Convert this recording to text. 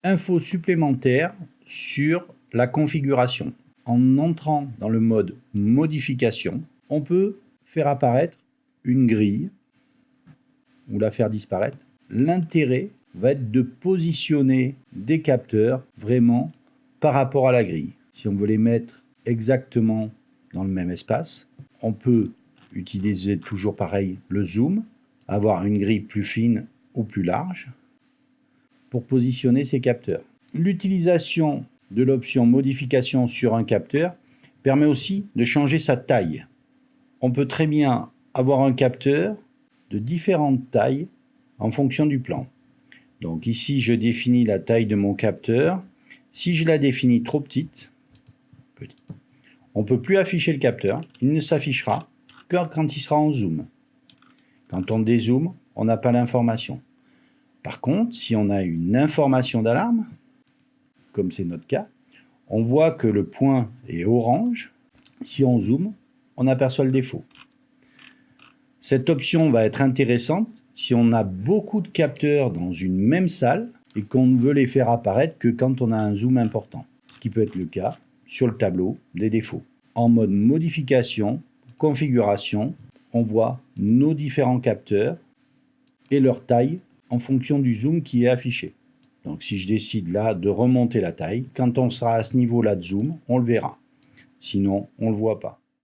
infos supplémentaires sur la configuration. En entrant dans le mode modification, on peut faire apparaître une grille ou la faire disparaître. L'intérêt va être de positionner des capteurs vraiment par rapport à la grille. Si on veut les mettre exactement dans le même espace, on peut utiliser toujours pareil le zoom, avoir une grille plus fine ou plus large pour positionner ces capteurs. L'utilisation de l'option modification sur un capteur permet aussi de changer sa taille. On peut très bien avoir un capteur de différentes tailles en fonction du plan. Donc ici, je définis la taille de mon capteur. Si je la définis trop petite, on ne peut plus afficher le capteur. Il ne s'affichera que quand il sera en zoom. Quand on dézoome, on n'a pas l'information. Par contre, si on a une information d'alarme, comme c'est notre cas, on voit que le point est orange. Si on zoome, on aperçoit le défaut. Cette option va être intéressante si on a beaucoup de capteurs dans une même salle et qu'on ne veut les faire apparaître que quand on a un zoom important, ce qui peut être le cas sur le tableau des défauts. En mode modification, configuration, on voit nos différents capteurs et leur taille en fonction du zoom qui est affiché. Donc si je décide là de remonter la taille, quand on sera à ce niveau-là de zoom, on le verra. Sinon, on ne le voit pas.